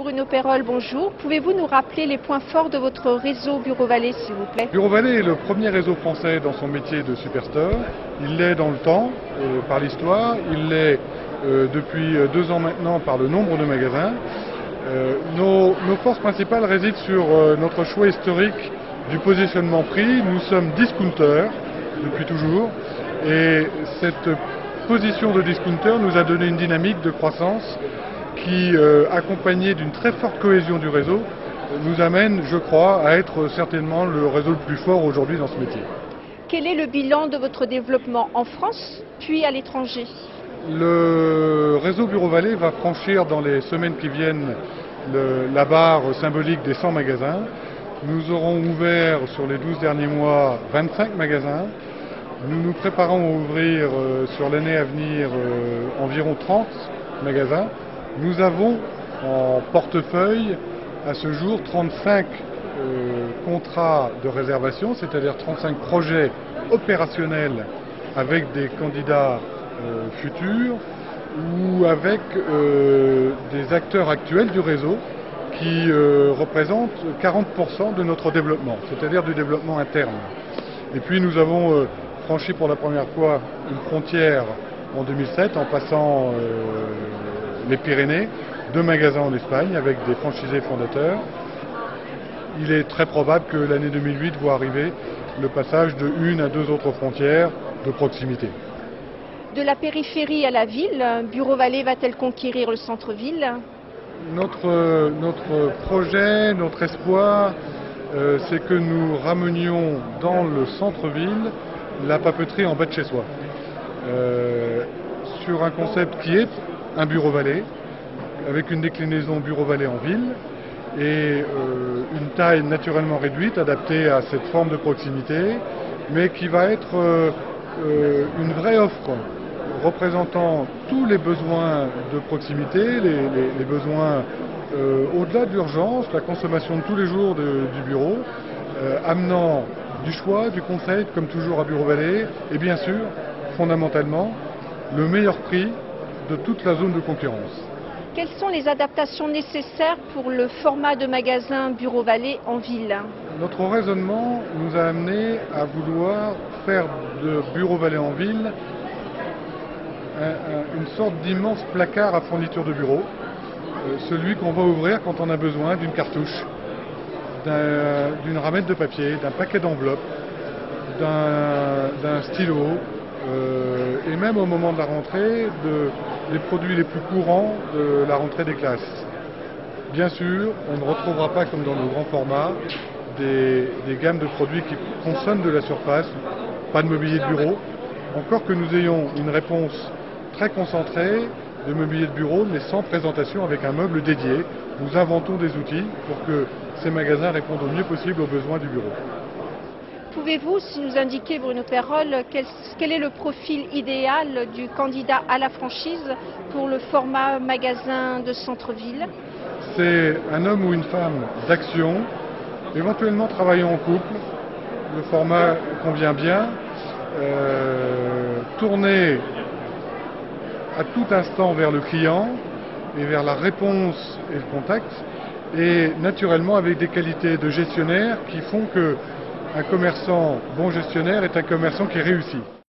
Bruno Perrol, bonjour. Pouvez-vous nous rappeler les points forts de votre réseau Bureau Vallée, s'il vous plaît? Bureau Vallée est le premier réseau français dans son métier de superstore. Il l'est dans le temps, par l'histoire. Il l'est depuis 2 ans maintenant par le nombre de magasins. Nos forces principales résident sur notre choix historique du positionnement prix. Nous sommes discounters depuis toujours. Et cette position de discounter nous a donné une dynamique de croissance qui, accompagnée d'une très forte cohésion du réseau, nous amène, je crois, à être certainement le réseau le plus fort aujourd'hui dans ce métier. Quel est le bilan de votre développement en France, puis à l'étranger? Le réseau Bureau Vallée va franchir dans les semaines qui viennent la barre symbolique des 100 magasins. Nous aurons ouvert sur les 12 derniers mois 25 magasins. Nous nous préparons à ouvrir sur l'année à venir environ 30 magasins. Nous avons en portefeuille à ce jour 35 contrats de réservation, c'est-à-dire 35 projets opérationnels avec des candidats futurs ou avec des acteurs actuels du réseau qui représentent 40% de notre développement, c'est-à-dire du développement interne. Et puis nous avons franchi pour la première fois une frontière en 2007 en passant les Pyrénées, 2 magasins en Espagne avec des franchisés fondateurs. Il est très probable que l'année 2008 voit arriver le passage de 1 à 2 autres frontières de proximité. De la périphérie à la ville, Bureau Vallée va-t-elle conquérir le centre-ville? Notre projet, notre espoir, c'est que nous ramenions dans le centre-ville la papeterie en bas de chez soi. Sur un concept qui est un Bureau Vallée, avec une déclinaison Bureau Vallée en ville et une taille naturellement réduite, adaptée à cette forme de proximité, mais qui va être une vraie offre représentant tous les besoins de proximité, les besoins au-delà de l'urgence, la consommation de tous les jours du bureau, amenant du choix, du concept, comme toujours à Bureau Vallée, et bien sûr, fondamentalement, le meilleur prix de toute la zone de concurrence. Quelles sont les adaptations nécessaires pour le format de magasin Bureau Vallée en ville? Notre raisonnement nous a amené à vouloir faire de Bureau Vallée en ville une sorte d'immense placard à fourniture de bureau, celui qu'on va ouvrir quand on a besoin d'une cartouche, d'une ramette de papier, d'un paquet d'enveloppes, d'un stylo, et même au moment de la rentrée, des produits les plus courants de la rentrée des classes. Bien sûr, on ne retrouvera pas, comme dans nos grands formats, des gammes de produits qui consomment de la surface, pas de mobilier de bureau, encore que nous ayons une réponse très concentrée de mobilier de bureau, mais sans présentation, avec un meuble dédié. Nous inventons des outils pour que ces magasins répondent au mieux possible aux besoins du bureau. Pouvez-vous nous indiquer, Bruno Perrol, quel est le profil idéal du candidat à la franchise pour le format magasin de centre-ville? C'est un homme ou une femme d'action, éventuellement travaillant en couple. Le format convient bien. Tourné à tout instant vers le client et vers la réponse et le contact, et naturellement avec des qualités de gestionnaire qui font qu'un commerçant bon gestionnaire est un commerçant qui réussit.